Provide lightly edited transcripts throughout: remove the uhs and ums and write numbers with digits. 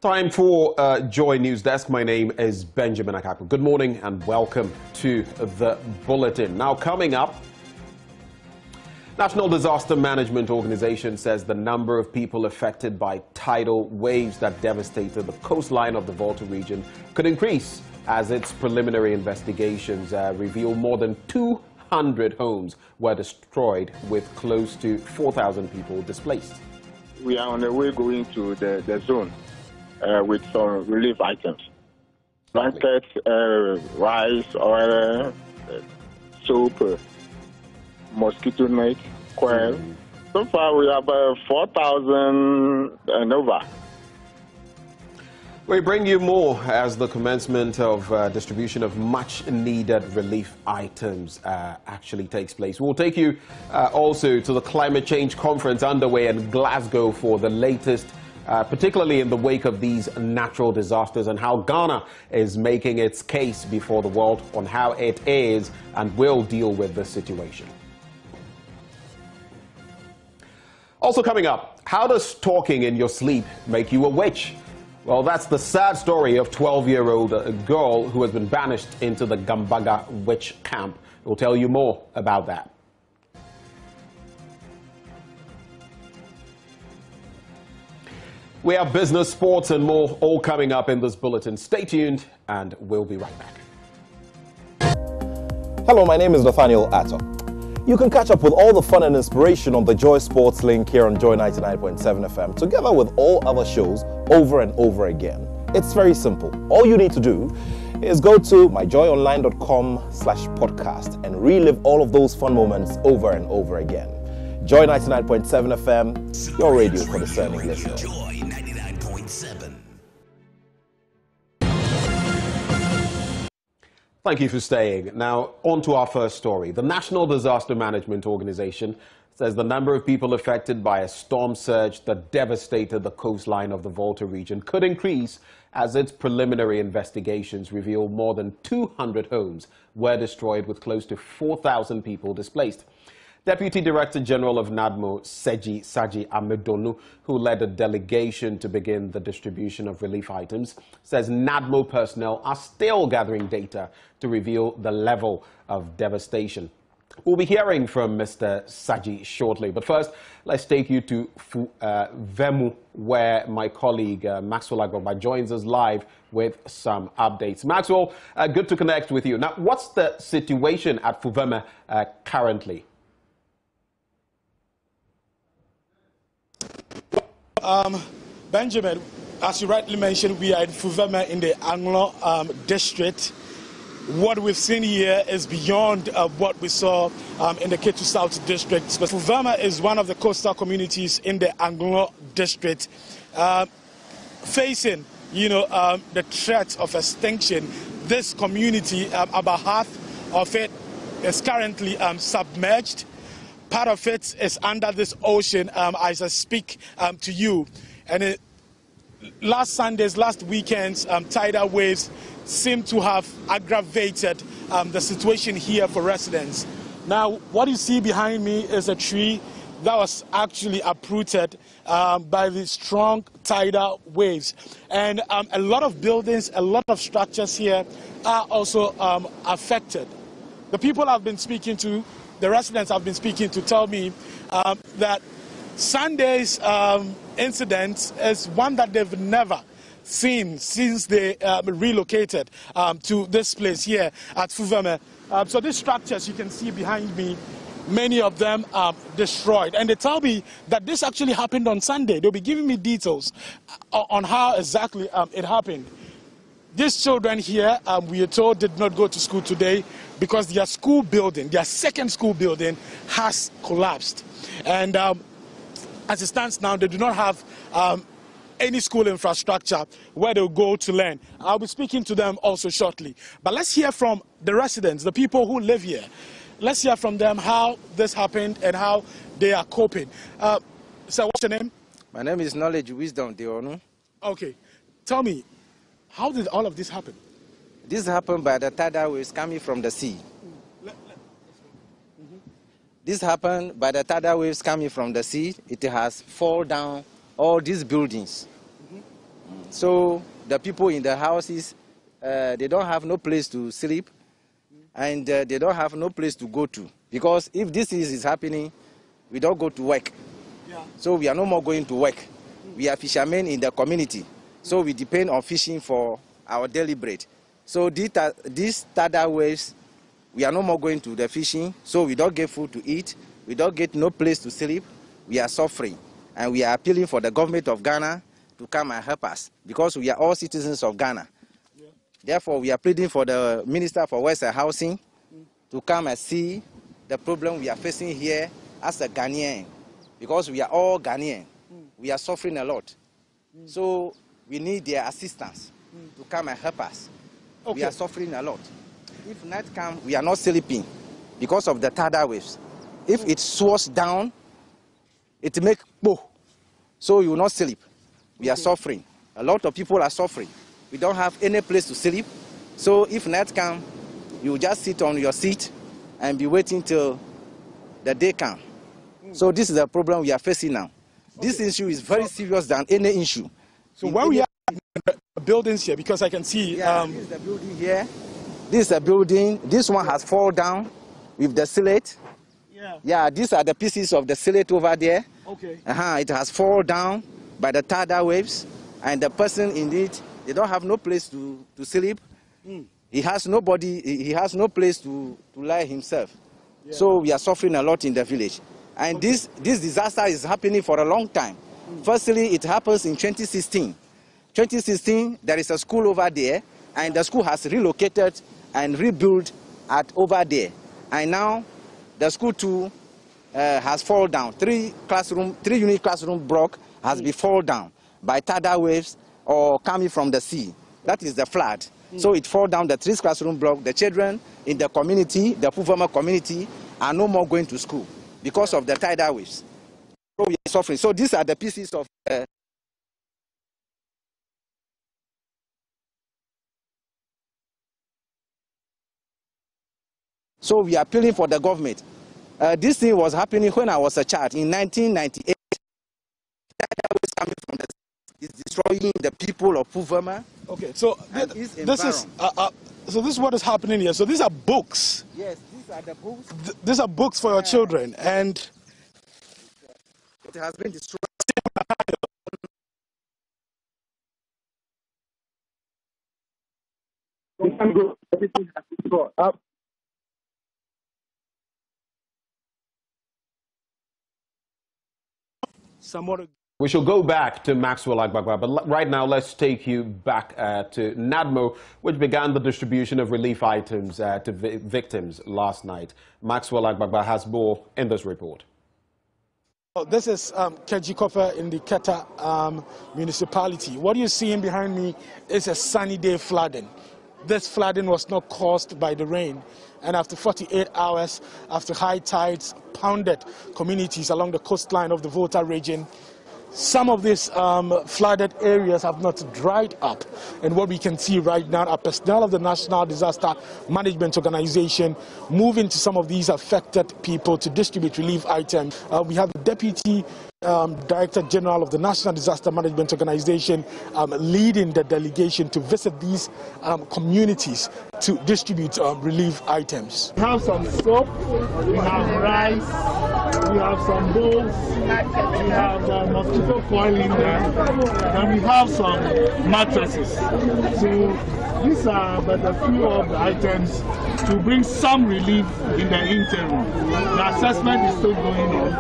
Time for Joy News Desk. My name is Benjamin Akapo. Good morning and welcome to the Bulletin. Now coming up, National Disaster Management Organization says the number of people affected by tidal waves that devastated the coastline of the Volta region could increase as its preliminary investigations reveal more than 200 homes were destroyed with close to 4,000 people displaced. We are on the way going to the zone with some relief items. Blankets, rice, oil, soap, mosquito net, coil. So far we have 4,000 and over. We bring you more as the commencement of distribution of much-needed relief items actually takes place. We'll take you also to the climate change conference underway in Glasgow for the latest, particularly in the wake of these natural disasters, and how Ghana is making its case before the world on how it is and will deal with the situation. Also coming up, how does talking in your sleep make you a witch? Well, that's the sad story of 12-year-old girl who has been banished into the Gambaga witch camp. We'll tell you more about that. We have business, sports and more all coming up in this bulletin. Stay tuned and we'll be right back. Hello, my name is Nathaniel Atto. You can catch up with all the fun and inspiration on the Joy Sports link here on Joy 99.7 FM, together with all other shows over and over again. It's very simple. All you need to do is go to myjoyonline.com/podcast and relive all of those fun moments over and over again. Joy 99.7 FM, your radio for discerning listeners. Joy 99.7. Thank you for staying. Now, on to our first story. The National Disaster Management Organization says the number of people affected by a storm surge that devastated the coastline of the Volta region could increase as its preliminary investigations reveal more than 200 homes were destroyed with close to 4,000 people displaced. Deputy Director General of NADMO, Saji Amedonu, who led a delegation to begin the distribution of relief items, says NADMO personnel are still gathering data to reveal the level of devastation. We'll be hearing from Mr. Saji shortly, but first, let's take you to Vemu, where my colleague Maxwell Agboba joins us live with some updates. Maxwell, good to connect with you. Now, what's the situation at Fuveme currently? Benjamin, as you rightly mentioned, we are in Fuveme in the Anglo district. What we've seen here is beyond what we saw in the Ketu South district. But Fuveme is one of the coastal communities in the Anglo district facing, the threat of extinction. This community, about half of it is currently submerged. Part of it is under this ocean as I speak to you. And last weekend's tidal waves seem to have aggravated the situation here for residents. Now, what you see behind me is a tree that was actually uprooted by the strong tidal waves. And a lot of buildings, a lot of structures here are also affected. The people I've been speaking to, the residents I've been speaking to, tell me that Sunday's incident is one that they've never seen since they relocated to this place here at Fuveme. So these structures you can see behind me, many of them are destroyed. And they tell me that this actually happened on Sunday. They'll be giving me details on how exactly it happened. These children here, we are told, did not go to school today because their school building, their second school building, has collapsed. And as it stands now, they do not have any school infrastructure where they'll go to learn. I'll be speaking to them also shortly. But let's hear from the residents, the people who live here. Let's hear from them how this happened and how they are coping. So what's your name? My name is Knowledge Wisdom Deonu. Okay. Tell me, how did all of this happen? This happened by the tidal waves coming from the sea. This happened by the tidal waves coming from the sea. It has fallen down all these buildings. So the people in the houses, they don't have no place to sleep, and they don't have no place to go to. Because if this is happening, we don't go to work. Yeah. So we are no more going to work. We are fishermen in the community. So we depend on fishing for our daily bread. So these tidal waves, we are no more going to the fishing. So we don't get food to eat. We don't get no place to sleep. We are suffering. And we are appealing for the government of Ghana to come and help us, because we are all citizens of Ghana. Yeah. Therefore, we are pleading for the Minister for Western Housing to come and see the problem we are facing here as a Ghanaian, because we are all Ghanaian. We are suffering a lot. So we need their assistance to come and help us. Okay. We are suffering a lot. If night comes, we are not sleeping because of the tidal waves. If it swash down, it makes boom. So you will not sleep. We are suffering. A lot of people are suffering. We don't have any place to sleep. So if night comes, you just sit on your seat and be waiting till the day comes. So this is the problem we are facing now. Okay. This issue is very serious than any issue. So where we are in the buildings here, because I can see... Yeah, this is the building here. This is the building. This one has fallen down with the slate. Yeah, these are the pieces of the slate over there. Okay. It has fallen down by the tidal waves, and the person indeed, they don't have no place to sleep. He has nobody, he has no place to lie himself. Yeah. So we are suffering a lot in the village. And this disaster is happening for a long time. Firstly, it happens in 2016. 2016, there is a school over there, and the school has relocated and rebuilt over there. And now the school too has fallen down. 3 unit classroom block has been fallen down by tidal waves or coming from the sea. That is the flood. So it fall down the 3 classroom block. The children in the community, the Puvama community, are no more going to school because of the tidal waves. So we are suffering. So these are the pieces of so we are appealing for the government. This thing was happening when I was a child in 1998. Tidal waves coming from the is destroying the people of Puvama. Okay, so this is what is happening here. So these are books. Yes, these are the books. These are books for your children, and it has been destroyed. Everything has been destroyed. We shall go back to Maxwell Agbagba, but right now let's take you back to NADMO, which began the distribution of relief items to victims last night. Maxwell Agbagba has more in this report. This is Keji Kofa in the Keta municipality. What you're seeing behind me is a sunny day flooding. This flooding was not caused by the rain, and after 48 hours, after high tides pounded communities along the coastline of the Volta region, some of these flooded areas have not dried up. And what we can see right now are personnel of the National Disaster Management Organization moving to some of these affected people to distribute relief items. We have the Deputy Director General of the National Disaster Management Organization leading the delegation to visit these communities to distribute relief items. We have some soap, we have rice, we have some bowls, we have mosquito coil in there, and we have some mattresses. So these are but a few of the items to bring some relief in the interim. The assessment is still going on,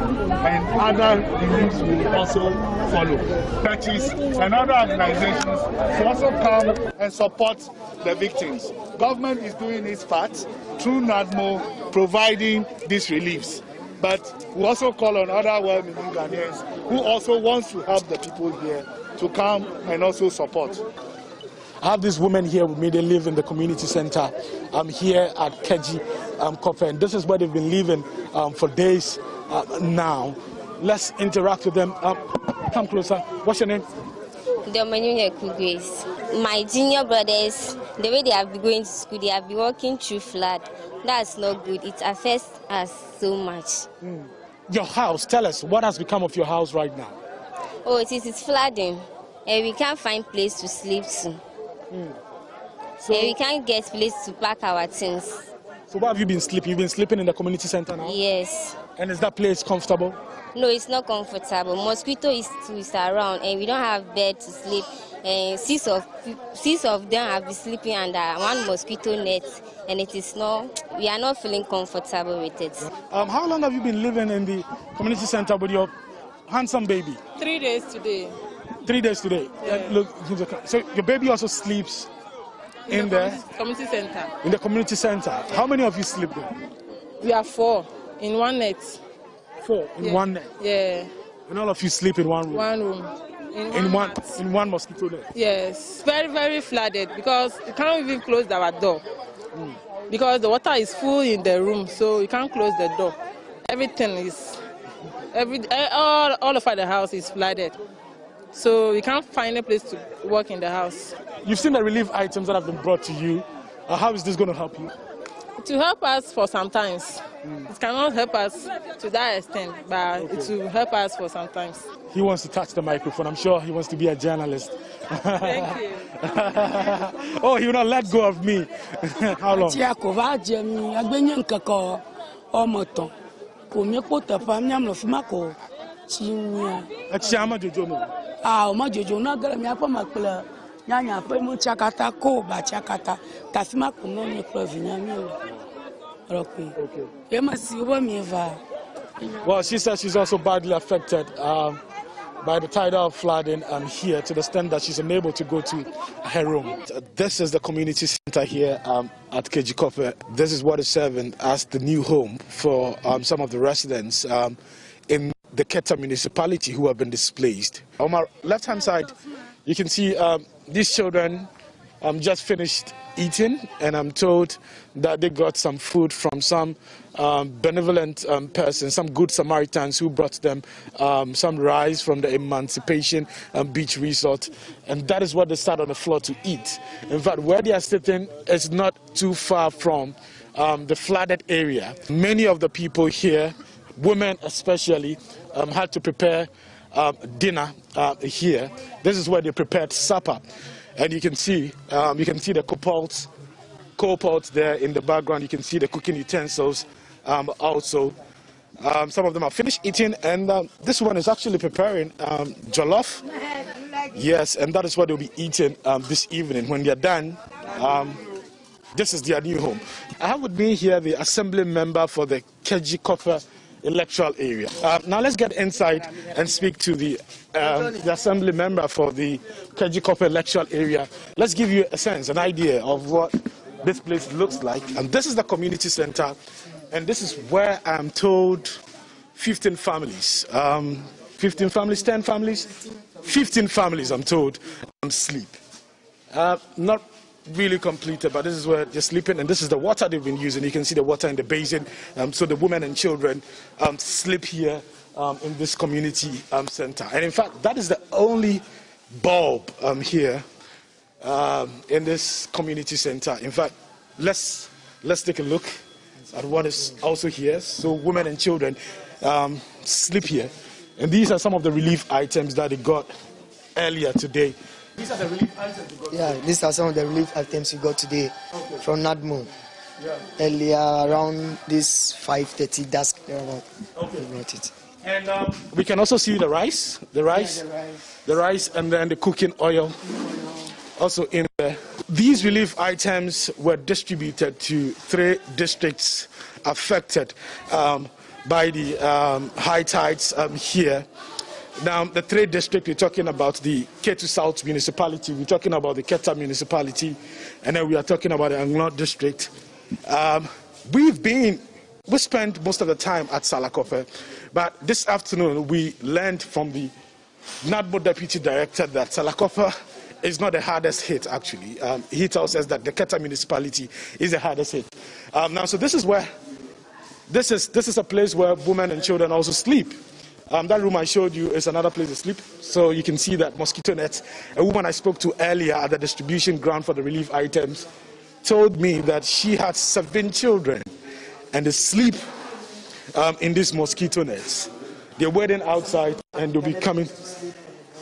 and other reliefs will also follow. Churches and other organizations will also come and support the victims. Government is doing its part through NADMO providing these reliefs. But we also call on other well-meaning Ghanaians who also want to help the people here to come and also support. I have this woman here with me. They live in the community center. I'm here at Keji Kofa, and this is where they've been living for days now. Let's interact with them. Come closer. What's your name? Grace. My junior brothers, the way they have been going to school, they have been walking through flood. That's not good. It affects us so much. Your house, tell us, what has become of your house right now? Oh, it is flooding. and we can't find place to sleep to. So, And we can't get place to pack our things. so where have you been sleeping? You've been sleeping in the community center now? Yes. And is that place comfortable? No, it's not comfortable. Mosquito is around, and we don't have bed to sleep. And six of them have been sleeping under one mosquito net, and it is not. We are not feeling comfortable with it. How long have you been living in the community center with your handsome baby? 3 days today. 3 days today. Yeah. Look, so your baby also sleeps in the community center. In the community center. How many of you sleep there? We are 4 in one net. 4 in one net. Yeah. And all of you sleep in one room. One room. In one mosquito net. Yes. Very, very flooded because you can't even close our door. Because the water is full in the room, so you can't close the door. Everything is all over the house is flooded. So we can't find a place to work in the house. You've seen the relief items that have been brought to you. How is this going to help you? To help us for sometimes. It cannot help us to that extent, but it will help us for sometimes. He wants to touch the microphone. I'm sure he wants to be a journalist. Thank you. Oh, he will not let go of me. How long? Well, she says she's also badly affected by the tidal flooding here, to the extent that she's unable to go to her room. This is the community center here at Kejikope. This is what is serving as the new home for some of the residents in the Keta municipality who have been displaced. On my left-hand side, you can see these children just finished eating, and I'm told that they got some food from some benevolent person, some good Samaritans who brought them some rice from the Emancipation Beach Resort, and that is what they sat on the floor to eat. In fact, where they are sitting is not too far from the flooded area. Many of the people here, women especially, had to prepare dinner here. This is where they prepared supper. And you can see the coal pots there in the background. You can see the cooking utensils also. Some of them are finished eating, and this one is actually preparing jollof. Yes, and that is what they'll be eating this evening. When they're done, this is their new home. I have with me here the assembly member for the Kejikope electoral area. Now let's get inside and speak to the assembly member for the Kejikope electoral area. Let's give you a sense, an idea of what this place looks like. And this is the community center, and this is where I'm told 15 families, 15 families, 10 families, 15 families I'm told sleep. Not really completed, but this is where they're sleeping, and this is the water they've been using. You can see the water in the basin. So the women and children sleep here in this community center. And in fact, that is the only bulb here in this community center. In fact, let's take a look at what is also here. So women and children sleep here, and these are some of the relief items that they got earlier today. These are the relief items you got today? Yeah, these are some of the relief items we got today from NADMO. Yeah. Earlier, around this 5:30 dusk, we brought it. And we can also see the rice, and then the cooking oil also in there. These relief items were distributed to 3 districts affected by the high tides here. Now, the 3 districts, we're talking about the Ketu South municipality, we're talking about the Keta municipality, and then we are talking about the Anglon district. We spent most of the time at Salakope, but this afternoon we learned from the NADMO deputy director that Salakope is not the hardest hit, actually. He tells us that the Keta municipality is the hardest hit. Now, so this is a place where women and children also sleep. That room I showed you is another place to sleep, so you can see that mosquito nets. A woman I spoke to earlier at the distribution ground for the relief items told me that she had 7 children, and they sleep in these mosquito nets. They're waiting outside, and they'll be coming.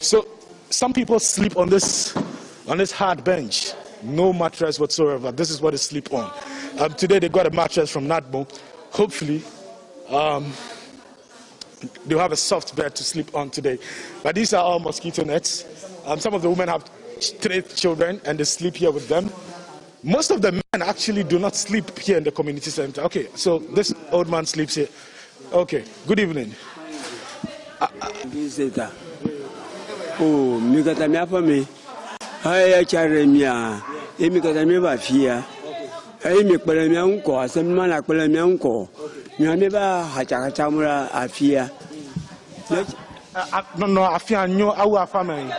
So some people sleep on this hard bench, no mattress whatsoever. This is what they sleep on. Today they got a mattress from Nadmo. Hopefully, they'll have a soft bed to sleep on today. But these are all mosquito nets. Some of the women have 3 children and they sleep here with them. Most of the men actually do not sleep here in the community center. Okay, so this old man sleeps here. Okay, good evening. Oh, me got a for me. I carry me. Amy got a me fear. I make my uncle, some man like my uncle. You never had a camera, I fear. No, I fear no our family.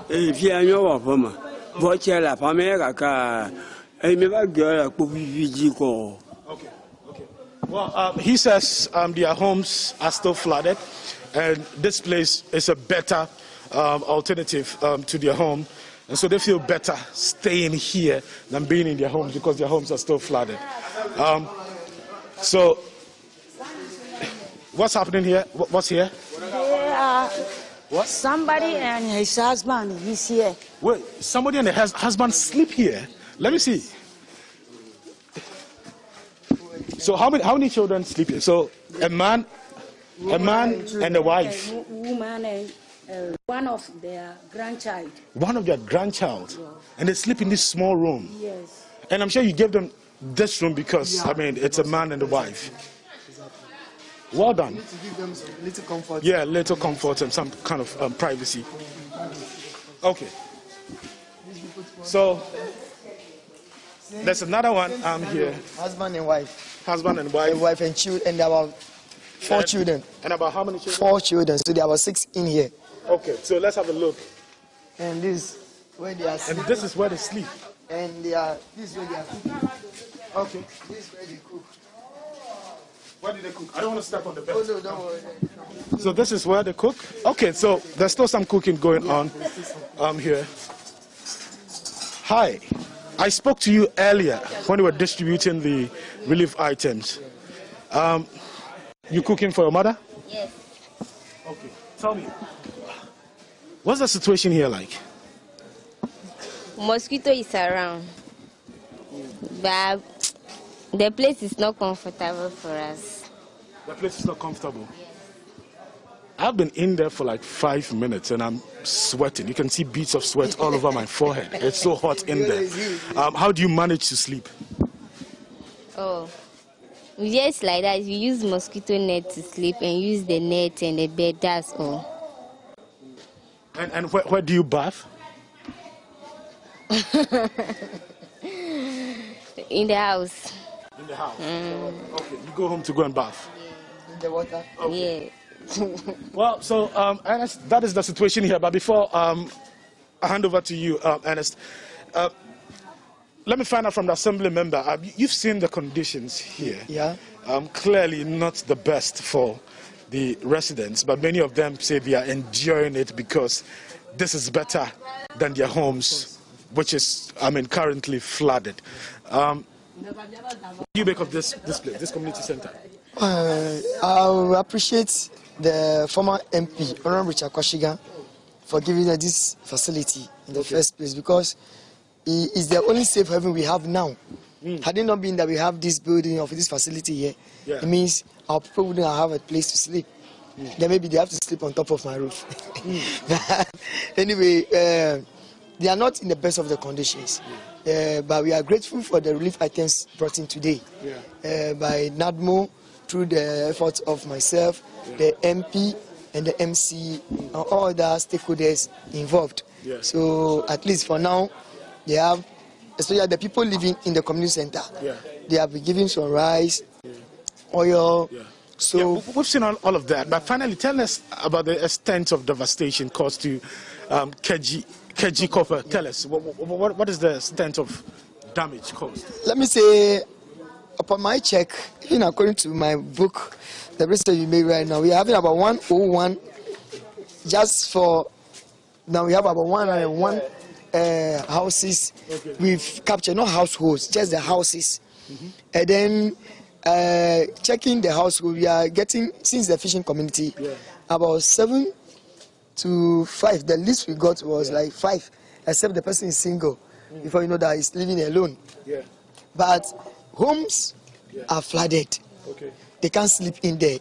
If you are your former, watch la America. I never girl a call. Okay. Well, he says their homes are still flooded, and this place is a better alternative to their home, and so they feel better staying here than being in their homes because their homes are still flooded. So, what's happening here? What's here? What? Somebody and his husband, he's here. Wait, somebody and his husband sleep here? Let me see. So how many children sleep here? So a man and a wife. A woman and one of their grandchild. One of their grandchild, yeah. And they sleep in this small room. Yes. And I'm sure you gave them this room because I mean it's a man and a wife. Well done. You need to give them some little comfort. Yeah, little comfort and some kind of privacy. Okay. So there's another one here. Husband and wife. Husband and wife. And wife and children, and there are about 4 children. And about how many children? 4 children. So there are about 6 in here. Okay, so let's have a look. And this where they are sleeping. And this is where they sleep. And this is where they are cooking. Okay. This is where they cook. Where do they cook? I don't want to step on the bed. Oh, no, don't worry. So this is where they cook? Okay, so there's still some cooking going on here. Hi. I spoke to you earlier when we were distributing the relief items. You cooking for your mother? Yes. Okay. Tell me, what's the situation here like? Mosquito is around, but the place is not comfortable for us. The place is not comfortable? Yes. I've been in there for like 5 minutes and I'm sweating. You can see beads of sweat all over my forehead. It's so hot in there. How do you manage to sleep? Oh, just like that. We use mosquito net to sleep and use the net and the bed, that's all. And where do you bath? In the house. In the house? Okay, you go home to go and bath? In the water? Okay. Yeah. Well, so Ernest, that is the situation here. But before I hand over to you, Ernest, let me find out from the assembly member. You've seen the conditions here. Yeah. Clearly not the best for the residents, but many of them say they are enjoying it because this is better than their homes, which is, currently flooded. What do you make of this place, this community center? I appreciate the former MP, Honorable Richard Kwashiga, for giving us this facility in the first place, because it is the only safe haven we have now. Had it not been that we have this building of this facility here, it means our people wouldn't have a place to sleep. Then maybe they have to sleep on top of my roof. Anyway, they are not in the best of the conditions. But we are grateful for the relief items brought in today by NADMO, through the efforts of myself, the MP, and the MC, and all other stakeholders involved. So at least for now, they have, especially the people living in the community center, they have been given some rice, oil. So we've seen all of that. But finally, tell us about the extent of devastation caused to KG Copper. Tell us, what is the extent of damage caused? Let me say, upon my check, according to my book, the research we made right now, we are having about 101. Just for now, we have about 101 houses we've captured, not households, just the houses. And then checking the household, we are getting, since the fishing community, about 7 to 5. The least we got was like 5, except the person is single. Before you know that he's living alone. Yeah. But homes are flooded. Okay. They can't sleep in there.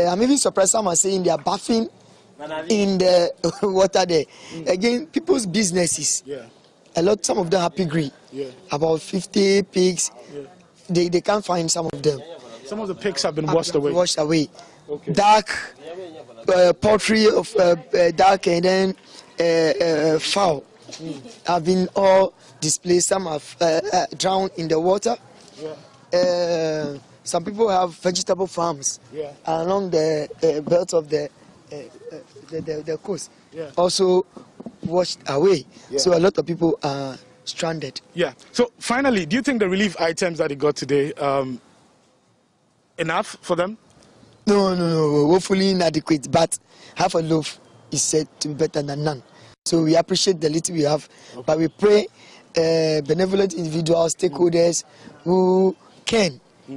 I'm even surprised some are saying they are bathing in the water there. Again, people's businesses. Yeah. Some of them have piggery. Yeah. About 50 pigs. Yeah. They can't find some of them. Some of the pigs have been washed away. Washed away. Okay. Duck, poultry of duck, and then fowl have been all displaced. Some have drowned in the water. Yeah. Some people have vegetable farms along the belt of the coast. Yeah. Also washed away. Yeah. So a lot of people are stranded. Yeah. So finally, do you think the relief items that he got today enough for them? No. Hopefully inadequate, but half a loaf is said to be better than none. So we appreciate the little we have, but we pray benevolent individuals, stakeholders who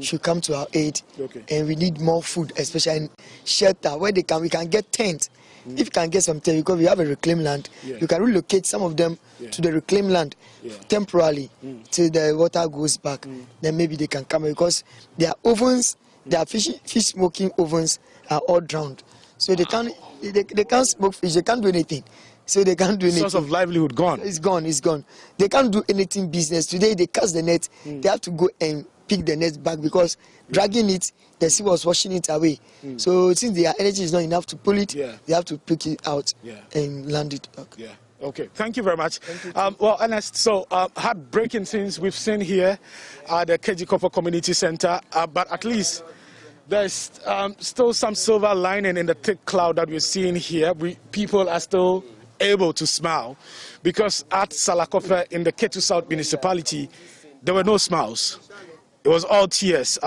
should come to our aid. Okay. And we need more food, especially in shelter where we can get tents. If you can get some tents, because we have a reclaimed land, you can relocate some of them to the reclaimed land temporarily till the water goes back. Then maybe they can come, because their ovens, their fish smoking ovens are all drowned. So they can't smoke fish, they can't do anything. So they can't do anything. Source of livelihood gone. It's gone. They can't do anything business. Today they cast the net, they have to go and pick the net back, because dragging it, the sea was washing it away. So since their energy is not enough to pull it, they have to pick it out and land it back. Yeah. Okay. Thank you very much. Well, Ernest, so heartbreaking things we've seen here at the KG Copper Community Center, but at least there's still some silver lining in the thick cloud that we're seeing here. People are still able to smile, because at Salakope in the Ketu South municipality, there were no smiles. It was all tears,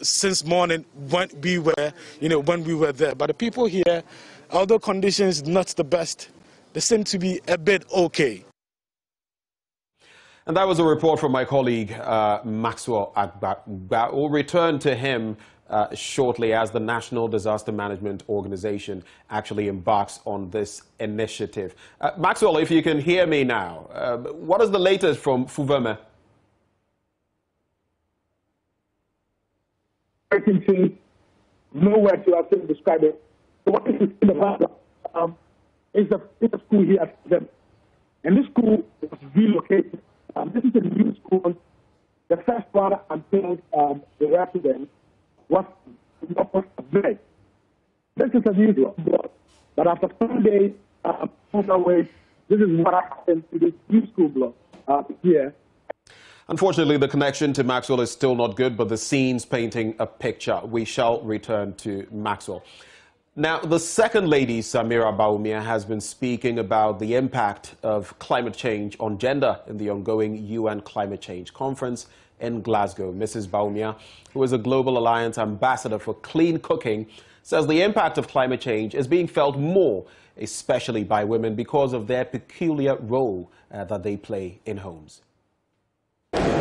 since morning when we were there. But the people here, although conditions not the best, they seem to be a bit okay. And that was a report from my colleague, Maxwell Agba. We'll return to him shortly as the National Disaster Management Organization actually embarks on this initiative. Maxwell, if you can hear me now, what is the latest from Fuveme? I can see nowhere to actually describe it. So what is in the background is a school here at them. And this school was relocated. This is a new school. The first one until the residents was not there. This is unusual. But after 7 days, this is what happened to this new school block here. Unfortunately, the connection to Maxwell is still not good, but the scene's painting a picture. We shall return to Maxwell. Now, the Second Lady, Samira Bawumia, has been speaking about the impact of climate change on gender in the ongoing UN Climate Change Conference in Glasgow. Mrs. Bawumia, who is a Global Alliance ambassador for clean cooking, says the impact of climate change is being felt more, especially by women, because of their peculiar role that they play in homes.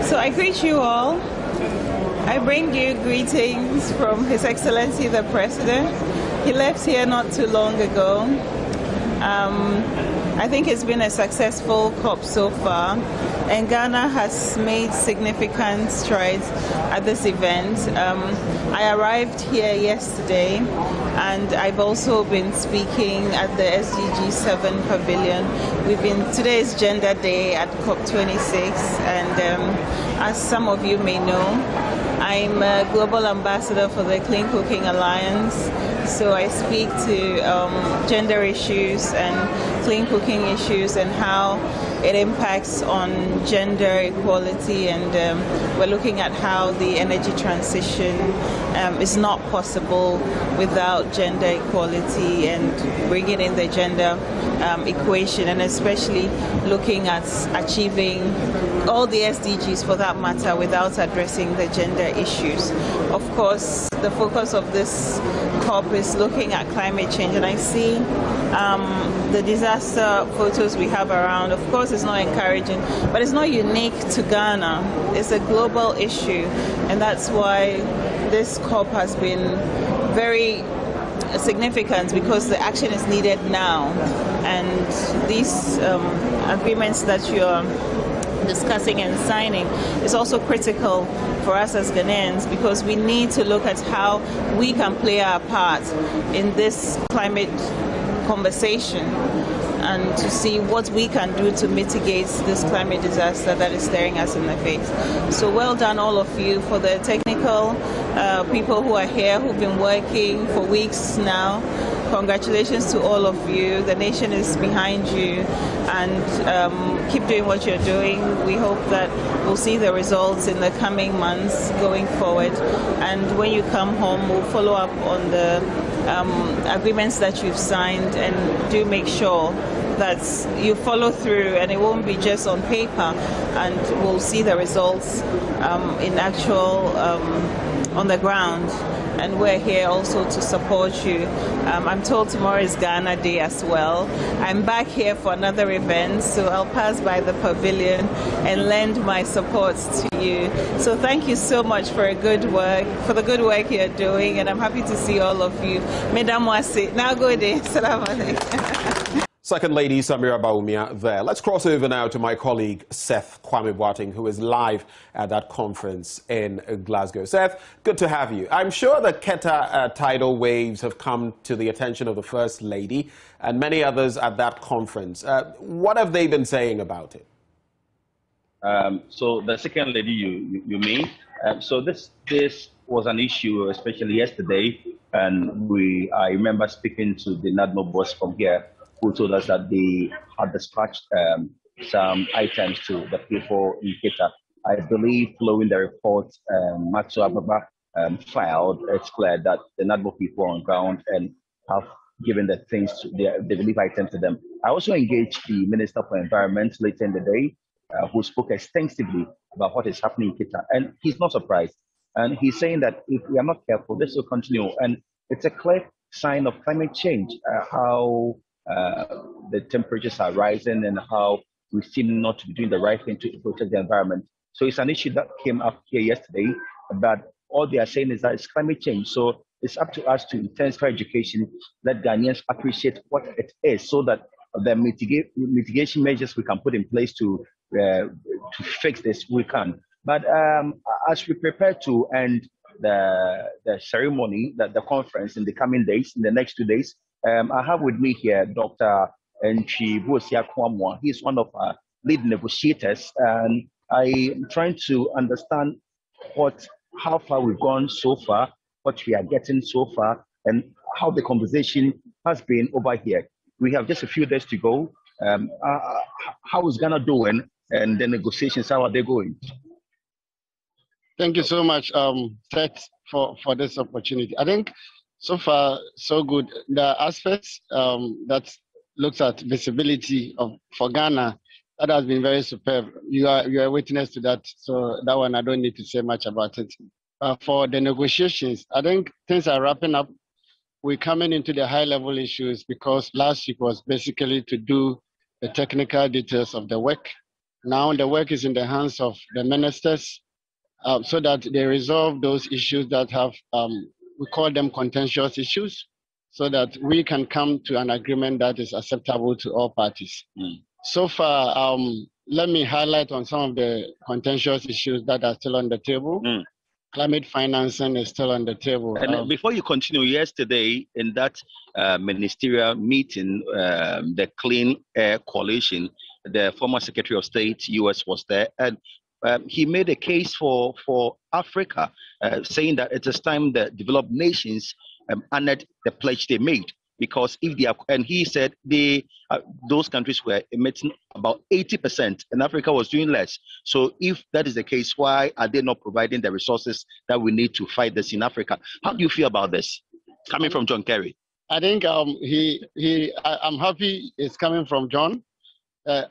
So I greet you all. I bring you greetings from His Excellency the President. He left here not too long ago. I think it's been a successful COP so far, and Ghana has made significant strides at this event. I arrived here yesterday, and I've also been speaking at the SDG 7 Pavilion. Today is Gender Day at COP26, and as some of you may know, I'm a Global Ambassador for the Clean Cooking Alliance, so I speak to gender issues and clean cooking issues and how it impacts on gender equality, and we're looking at how the energy transition is not possible without gender equality, and bringing in the gender equation, and especially looking at achieving all the SDGs for that matter without addressing the gender issues. Of course, the focus of this COP is looking at climate change, and I see the disaster photos we have around. Of course, it's not encouraging, but it's not unique to Ghana. It's a global issue, and that's why this COP has been very significant because the action is needed now. And these agreements that you're discussing and signing is also critical for us as Ghanaians, because we need to look at how we can play our part in this climate conversation and to see what we can do to mitigate this climate disaster that is staring us in the face. So well done all of you. For the technical people who are here, who've been working for weeks now, congratulations to all of you. The nation is behind you, and keep doing what you're doing. We hope that we'll see the results in the coming months going forward. And when you come home, we'll follow up on the agreements that you've signed, and do make sure that you follow through, and it won't be just on paper, and we'll see the results in actual on the ground. And we're here also to support you. I'm told tomorrow is Ghana Day as well. I'm back here for another event, so I'll pass by the pavilion and lend my support to you. So thank you so much for the good work you're doing, and I'm happy to see all of you. Mesdames, Wasi. Now go there. Salam alaikum. Second Lady Samira Bawumia there. Let's cross over now to my colleague Seth Kwame Boateng, who is live at that conference in Glasgow. Seth, good to have you. I'm sure the Keta tidal waves have come to the attention of the First Lady and many others at that conference. What have they been saying about it? So the Second Lady you mean? So this was an issue, especially yesterday, and I remember speaking to the NADMO boss from here, who told us that they had dispatched some items to the people in Keta. I believe following the report Matsu Ababa filed, it's clear that the NADMO people on ground and have given the things, the relief items to them. I also engaged the Minister for Environment later in the day, who spoke extensively about what is happening in Keta, and he's not surprised. And he's saying that if we are not careful, this will continue. And it's a clear sign of climate change, how the temperatures are rising and how we seem not to be doing the right thing to protect the environment. So it's an issue that came up here yesterday, but all they are saying is that it's climate change. So it's up to us to intensify education, let Ghanaians appreciate what it is, so that the mitigation measures we can put in place to fix this, we can. But as we prepare to end the ceremony, the conference in the coming days, in the next 2 days, I have with me here Dr. Nchi Buosia Kwamwa. He's one of our lead negotiators, and I'm trying to understand how far we've gone so far, what we are getting so far, and how the has been over here. We have just a few days to go. How is Ghana doing, and the negotiations, how are they going? Thank you so much, Seth, for this opportunity. I think so far, so good. The aspects that looks at visibility for Ghana, that has been very superb. You are a witness to that, so that one I don't need to say much about it. For the negotiations, I think things are wrapping up. We're coming into the high-level issues because last week was basically to do the technical details of the work. Now the work is in the hands of the ministers, so that they resolve those issues that have, we call them contentious issues, so that we can come to an agreement that is acceptable to all parties. So far, let me highlight on some of the contentious issues that are still on the table. Climate financing is still on the table. And before you continue, yesterday in that ministerial meeting, the Clean Air Coalition, the former Secretary of State, US, was there, and he made a case for Africa, saying that it is time the developed nations honored the pledge they made, because if they are, and he said those countries were emitting about 80%, and Africa was doing less. So if that is the case, why are they not providing the resources that we need to fight this in Africa? How do you feel about this, coming from John Kerry? I think I'm happy it's coming from John.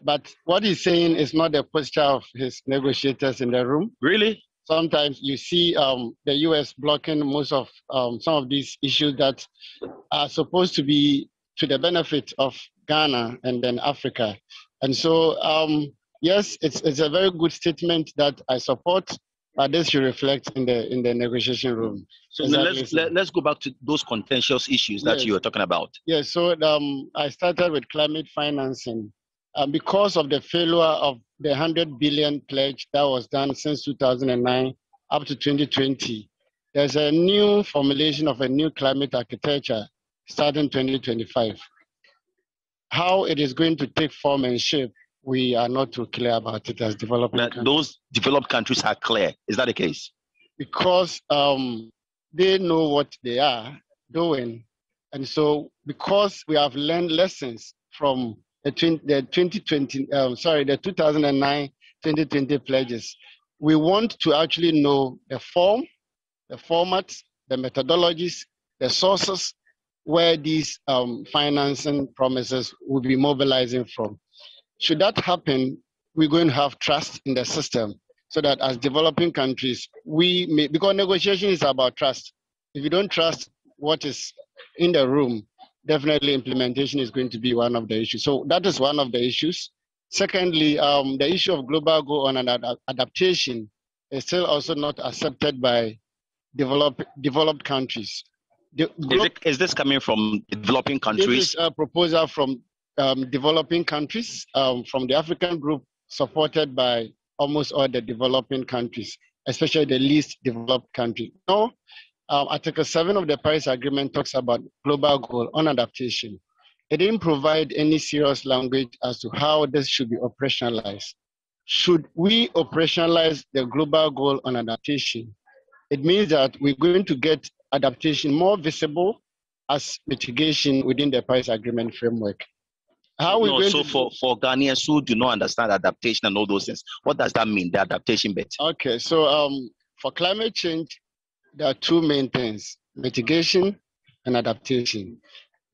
But what he's saying is not the posture of his negotiators in the room. Really? Sometimes you see the U.S. blocking most of some of these issues that are supposed to be to the benefit of Ghana and then Africa. And so, yes, it's a very good statement that I support. But this should reflect in the negotiation room. So Exactly. let's go back to those contentious issues that Yes. you were talking about. Yes, so I started with climate financing. Because of the failure of the 100 billion pledge that was done since 2009 up to 2020, there's a new formulation of a new climate architecture starting 2025. How it is going to take form and shape, we are not too clear about it as developing countries. Those developed countries are clear. Is that the case? Because they know what they are doing. And so because we have learned lessons from the 2009-2020 pledges, we want to actually know the form, the formats, the methodologies, the sources where these financing promises will be mobilizing from. Should that happen, we're going to have trust in the system so that as developing countries, because negotiation is about trust. If you don't trust what is in the room, definitely implementation is going to be one of the issues. So that is one of the issues. Secondly, the issue of global goal on adaptation is still also not accepted by developed countries. Is this coming from developing countries? This is a proposal from developing countries, from the African group, supported by almost all the developing countries, especially the least developed countries. Now, Article 7 of the Paris Agreement talks about global goal on adaptation. It didn't provide any serious language as to how this should be operationalized. Should we operationalize the global goal on adaptation, it means that we're going to get adaptation more visible as mitigation within the Paris Agreement framework. For Ghanaians who do not understand adaptation and all those things, what does that mean, the adaptation bit? Okay, so for climate change, there are two main things: mitigation and adaptation.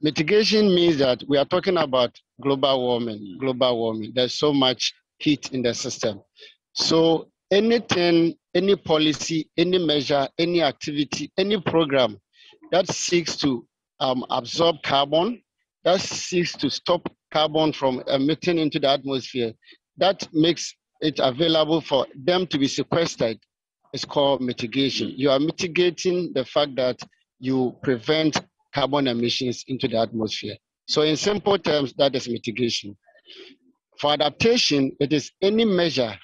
Mitigation means that we are talking about global warming. There's so much heat in the system. So anything, any policy, any measure, any activity, any program that seeks to absorb carbon, that seeks to stop carbon from emitting into the atmosphere, that makes it available for them to be sequestered, is called mitigation. You are mitigating the fact that you prevent carbon emissions into the atmosphere. So in simple terms, that is mitigation. For adaptation, it is any measure,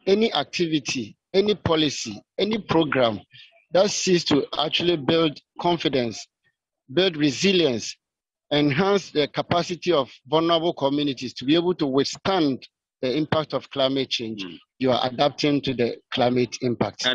any activity, any policy, any program that seeks to actually build confidence, build resilience, enhance the capacity of vulnerable communities to be able to withstand the impact of climate change. You are adapting to the climate impact.